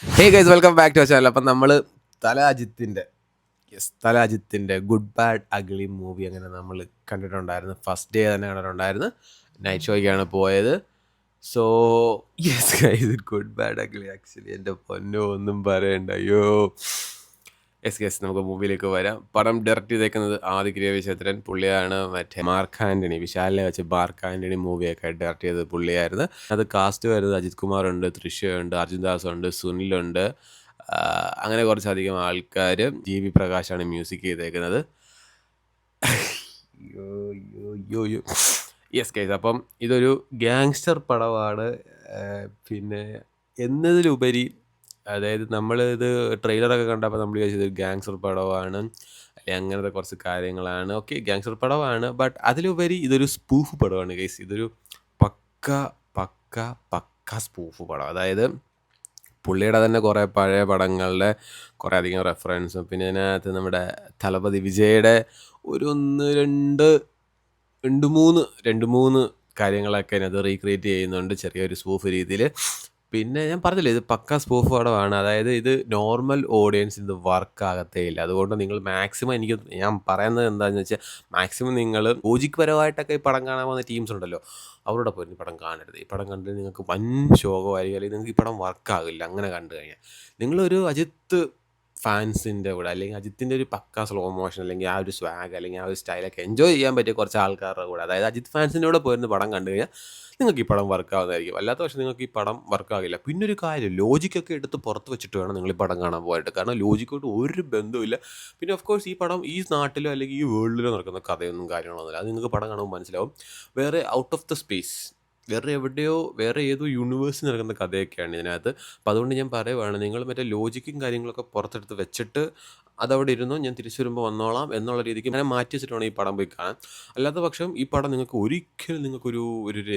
Hey guys welcome back to channel. അപ്പം നമ്മൾ തല അജിത്തിൻ്റെ ഗുഡ് ബാഡ് അഗ്ലി മൂവി അങ്ങനെ നമ്മൾ കണ്ടിട്ടുണ്ടായിരുന്നു. ഫസ്റ്റ് ഡേ തന്നെ കണ്ടിട്ടുണ്ടായിരുന്നു. നൈറ്റ് ഷോയ്ക്കാണ് പോയത്. So yes guys, good Bad ugly actually എൻ്റെ പൊന്നോ ഒന്നും പറയണ്ട. അയ്യോ യെസ് നമുക്ക് മൂവിയിലേക്ക് വരാം. പടം ഡയറക്റ്റ് ചെയ്തേക്കുന്നത് ആദിക് രവിചന്ദ്രൻ. പുള്ളിയാണ് മറ്റേ മാർക്ക് ആൻ്റണി, വിശാലിനെ വെച്ച് മാർക്ക് ആൻ്റണി മൂവിയൊക്കെ ഡയറക്റ്റ് ചെയ്തത് പുള്ളിയായിരുന്നു. അത് കാസ്റ്റ് വരുന്നത് അജിത് കുമാറുണ്ട്, തൃശ്യുണ്ട്, അർജുൻ ദാസ് ഉണ്ട്, സുനിലുണ്ട്, അങ്ങനെ കുറച്ചധികം ആൾക്കാർ. ജി വി പ്രകാശാണ് മ്യൂസിക് ചെയ്തേക്കുന്നത്. യോ യെസ് ഗൈസ്, അപ്പം ഇതൊരു ഗ്യാങ്സ്റ്റർ പടമാണ്. പിന്നെ എന്നതിലുപരി, അതായത് നമ്മളിത് ട്രെയിലറൊക്കെ കണ്ടപ്പോൾ നമ്മൾ വിചാരിച്ചത് ഗ്യാങ്സ്റ്റർ പടമാണ്, അല്ലെങ്കിൽ അങ്ങനത്തെ കുറച്ച് കാര്യങ്ങളാണ്. ഓക്കെ, ഗ്യാങ്സ്റ്റർ പടമാണ്, ബട്ട് അതിലുപരി ഇതൊരു സ്പൂഫ് പടമാണ് ഗൈസ്. ഇതൊരു പക്ക പക്ക പക്ക സ്പൂഫ് പടം. അതായത് പുള്ളിയുടെ തന്നെ കുറേ പഴയ പടങ്ങളുടെ കുറേ അധികം റെഫറൻസും, പിന്നെ ഇതിനകത്ത് നമ്മുടെ തലപതി വിജയുടെ ഒരു രണ്ട് മൂന്ന് കാര്യങ്ങളൊക്കെ അതിനകത്ത് റീക്രിയേറ്റ് ചെയ്യുന്നുണ്ട് ചെറിയൊരു സ്പൂഫ് രീതിയിൽ. പിന്നെ ഞാൻ പറഞ്ഞില്ലേ, ഇത് പക്ക സ്പൂഫ് പടമാണ്. അതായത് ഇത് നോർമൽ ഓഡിയൻസ് ഇത് വർക്ക് ആകത്തേ ഇല്ല. അതുകൊണ്ട് നിങ്ങൾ മാക്സിമം, ഞാൻ പറയുന്നത് എന്താണെന്ന് വെച്ചാൽ, മാക്സിമം നിങ്ങൾ ലോജിക് പരമായിട്ടൊക്കെ ഈ പടം കാണാൻ പോകുന്ന ടീംസ് ഉണ്ടല്ലോ, അവരോട് പോയി ഈ പടം കാണരുത്. ഈ പടം കണ്ടിട്ട് നിങ്ങൾക്ക് വൻ ശോകമായിരിക്കും, അല്ലെങ്കിൽ നിങ്ങൾക്ക് ഈ പടം വർക്കാകില്ല. അങ്ങനെ കണ്ടു കഴിഞ്ഞാൽ നിങ്ങളൊരു അജിത്ത് ഫാൻസിൻ്റെ കൂടെ, അല്ലെങ്കിൽ അജിത്തിൻ്റെ ഒരു പക്ക സ്ലോ മോഷൻ, അല്ലെങ്കിൽ ആ ഒരു സ്വാഗ്, അല്ലെങ്കിൽ ആ ഒരു സ്റ്റൈലൊക്കെ എൻജോയ് ചെയ്യാൻ പറ്റിയ കുറച്ച് ആൾക്കാരുടെ കൂടെ, അതായത് അജിത്ത് ഫാൻസിൻ്റെ കൂടെ പോയിരുന്ന പടം കണ്ടു കഴിഞ്ഞാൽ നിങ്ങൾക്ക് ഈ പടം വർക്കാവുന്നതായിരിക്കും. അല്ലാത്ത പക്ഷേ നിങ്ങൾക്ക് ഈ പടം വർക്കാകില്ല. പിന്നെ ഒരു കാര്യം, ലോജിക്കൊക്കെ എടുത്ത് പുറത്ത് വെച്ചിട്ട് വേണം നിങ്ങൾ ഈ പടം കാണാൻ പോകാനായിട്ട്. കാരണം ലോജിക്കോട്ട് ഒരു ബന്ധവുമില്ല. പിന്നെ ഓഫ് കോഴ്സ് ഈ പടം ഈ നാട്ടിലോ അല്ലെങ്കിൽ ഈ വേൾഡിലോ നടക്കുന്ന കഥയൊന്നും കാര്യങ്ങളൊന്നുമില്ല. അത് നിങ്ങൾക്ക് പടം കാണുമ്പോൾ മനസ്സിലാവും. വേറെ ഔട്ട് ഓഫ് ദ സ്പേസ്, വേറെ ഏതോ യൂണിവേഴ്സിൽ നടക്കുന്ന കഥയൊക്കെയാണ് ഇതിനകത്ത്. അപ്പോൾ അതുകൊണ്ട് ഞാൻ പറയുവാണ്, നിങ്ങൾ മറ്റേ ലോജിക്കും കാര്യങ്ങളൊക്കെ പുറത്തെടുത്ത് വെച്ചിട്ട് അതവിടെ ഇരുന്നു, ഞാൻ തിരിച്ചു വരുമ്പോൾ വന്നോളാം എന്നുള്ള രീതിക്ക് അങ്ങനെ മാറ്റി വെച്ചിട്ട് വേണം ഈ പടം പോയി കാണാൻ. അല്ലാത്ത പക്ഷം ഈ പടം നിങ്ങൾക്ക് ഒരിക്കലും നിങ്ങൾക്കൊരു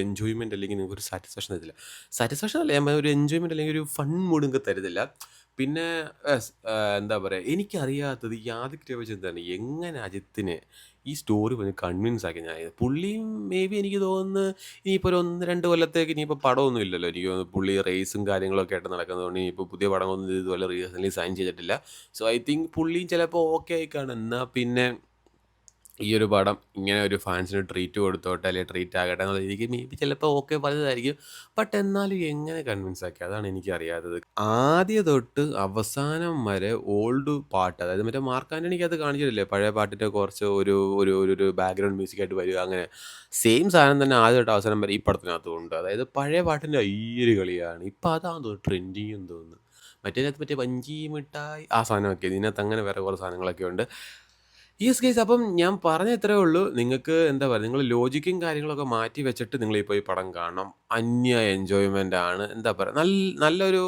എൻജോയ്മെൻറ്റ്, അല്ലെങ്കിൽ നിങ്ങൾക്കൊരു സാറ്റിസ്ഫാക്ഷൻ തരില്ല. സാറ്റിസ്ഫാക്ഷൻ അല്ല, ഞാൻ ഒരു എൻജോയ്മെൻറ്റ് അല്ലെങ്കിൽ ഒരു ഫൺ മൂഡ് നിങ്ങൾക്ക് തരുന്നില്ല. പിന്നെ എന്താ പറയുക, എനിക്കറിയാത്തത് ഈ ആദിക് രവിചന്ദ്രൻ എങ്ങനെ അജിത്തിനെ ഈ സ്റ്റോറി പറഞ്ഞ് കൺവിൻസ് ആക്കി. പുള്ളിയും മേ ബി എനിക്ക് തോന്നുന്നു ഇനിയിപ്പോൾ ഒരു 1-2 കൊല്ലത്തേക്ക് ഇനിയിപ്പോൾ പടമൊന്നും ഇല്ലല്ലോ. എനിക്ക് തോന്നുന്നു പുള്ളി റേസും കാര്യങ്ങളൊക്കെ ആയിട്ട് നടക്കുന്നതുകൊണ്ട് ഇനിയിപ്പോൾ പുതിയ പടമൊന്നും ഇതുപോലെ റീസെൻ്റ്ലി സൈൻ ചെയ്തിട്ടില്ല. സോ ഐ തിങ്ക് പുള്ളിയും ചിലപ്പോൾ ഓക്കെ ആയി കാണും. എന്നാൽ പിന്നെ ഈ ഒരു പടം ഇങ്ങനെ ഒരു ഫാൻസിന് ട്രീറ്റ് കൊടുത്തോട്ടെ, അല്ലെങ്കിൽ ട്രീറ്റ് ആകട്ടെ എന്നുള്ള രീതിക്ക് മേ ബി ചിലപ്പോൾ ഓക്കെ പറഞ്ഞതായിരിക്കും. ബട്ട് എന്നാലും എങ്ങനെ കൺവിൻസ് ആക്കി, അതാണ് എനിക്കറിയാത്തത്. ആദ്യം തൊട്ട് അവസാനം വരെ ഓൾഡ് പാട്ട്, അതായത് മറ്റേ മാർക്ക് ആൻ്റണിക്ക് അത് കാണിച്ചിട്ടില്ലേ, പഴയ പാട്ടിൻ്റെ കുറച്ച് ഒരു ഒരു ഒരു ബാക്ക്ഗ്രൗണ്ട് മ്യൂസിക്കായിട്ട് വരിക, അങ്ങനെ സെയിം സാധനം തന്നെ ആദ്യം തൊട്ട് അവസാനം വരെ ഈ പടത്തിനകത്തും ഉണ്ട്. അതായത് പഴയ പാട്ടിൻ്റെ അയ്യൊരു കളിയാണ്. ഇപ്പം അതാണെന്ന് തോന്നുന്നു ട്രെൻഡിങ് എന്ന് തോന്നുന്നു. മറ്റേ വഞ്ചി മിഠായി ആ സാധനമൊക്കെ, ഇതിനകത്ത് അങ്ങനെ വേറെ കുറേ സാധനങ്ങളൊക്കെ ഉണ്ട്. യെസ് ഗൈസ്, അപ്പം ഞാൻ പറഞ്ഞ ഇത്രേ ഉള്ളൂ. നിങ്ങൾക്ക് എന്താ പറയുക, നിങ്ങൾ ലോജിക്കും കാര്യങ്ങളൊക്കെ മാറ്റി വെച്ചിട്ട് നിങ്ങളിപ്പോൾ ഈ പടം കാണണം. എൻജോയ്മെൻ്റ് ആണ്. എന്താ പറയുക, നല്ലൊരു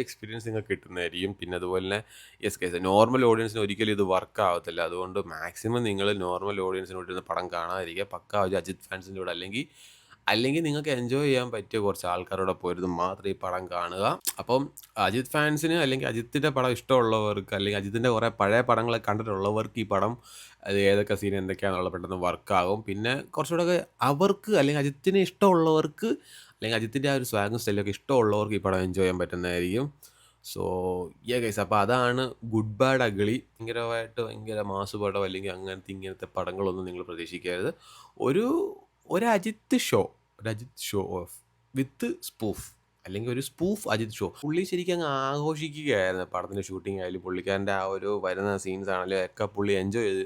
എക്സ്പീരിയൻസ് നിങ്ങൾക്ക് കിട്ടുന്നതായിരിക്കും. പിന്നെ അതുപോലെ തന്നെ യെസ് ഗൈസ്, നോർമൽ ഓഡിയൻസിന് ഒരിക്കലും ഇത് വർക്ക് ആവത്തില്ല. അതുകൊണ്ട് മാക്സിമം നിങ്ങൾ നോർമൽ ഓഡിയൻസിനോട് ഇരുന്ന് പടം കാണാതിരിക്കുക. പക്ക ഒരു അജിത് ഫാൻസിൻ്റെ കൂടെ, അല്ലെങ്കിൽ നിങ്ങൾക്ക് എൻജോയ് ചെയ്യാൻ പറ്റിയ കുറച്ച് ആൾക്കാരോടെ പോയിരുന്ന് മാത്രം ഈ പടം കാണുക. അപ്പം അജിത് ഫാൻസിന്, അല്ലെങ്കിൽ അജിത്തിൻ്റെ പടം ഇഷ്ടമുള്ളവർക്ക്, അല്ലെങ്കിൽ അജിത്തിൻ്റെ കുറേ പഴയ പടങ്ങളെ കണ്ടിട്ടുള്ളവർക്ക് ഈ പടം അത് ഏതൊക്കെ സീൻ എന്തൊക്കെയാണെന്നുള്ള പെട്ടെന്ന് വർക്കാകും. പിന്നെ കുറച്ചുകൂടെ അവർക്ക്, അല്ലെങ്കിൽ അജിത്തിനെ ഇഷ്ടമുള്ളവർക്ക്, അല്ലെങ്കിൽ അജിത്തിൻ്റെ ആ ഒരു സ്വാഗും സ്റ്റൈലൊക്കെ ഇഷ്ടമുള്ളവർക്ക് ഈ പടം എൻജോയ് ചെയ്യാൻ പറ്റുന്നതായിരിക്കും. സോ ഗൈസ്, അപ്പോൾ അതാണ് ഗുഡ് ബാഡ് അഗ്ലി. ഭയങ്കര മാസ് പടം, അല്ലെങ്കിൽ ഇങ്ങനത്തെ പടങ്ങളൊന്നും നിങ്ങൾ പ്രതീക്ഷിക്കരുത്. ഒരു ഒരു Ajith show off with spoof, അല്ലെങ്കിൽ ഒരു സ്പൂഫ് അജിത് ഷോ. പുള്ളി ശരിക്കും അങ്ങ് ആഘോഷിക്കുകയായിരുന്നു പടത്തിൻ്റെ ഷൂട്ടിംഗ് ആയാലും, പുള്ളിക്കാരൻ്റെ ആ ഒരു വരുന്ന സീൻസ് ആണെങ്കിലും ഒക്കെ പുള്ളി എൻജോയ് ചെയ്ത്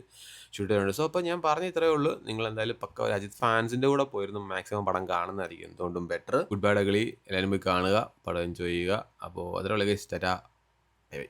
ഷൂട്ട് ചെയ്യുന്നുണ്ട്. സോ അപ്പോൾ ഞാൻ പറഞ്ഞ ഇത്രയേ ഉള്ളൂ. നിങ്ങൾ എന്തായാലും പക്ക ഒരു അജിത് ഫാൻസിൻ്റെ കൂടെ പോയിരുന്നു മാക്സിമം പടം കാണുന്നതായിരിക്കും എന്തുകൊണ്ടും ബെറ്റർ. ഗുഡ് ബൈ അഗ്ലി എല്ലാവരും പോയി കാണുക, പടം എൻജോയ് ചെയ്യുക. അപ്പോൾ അതിലുള്ള ഗൈസ്, ടാറ്റാ, ബൈ ബൈ.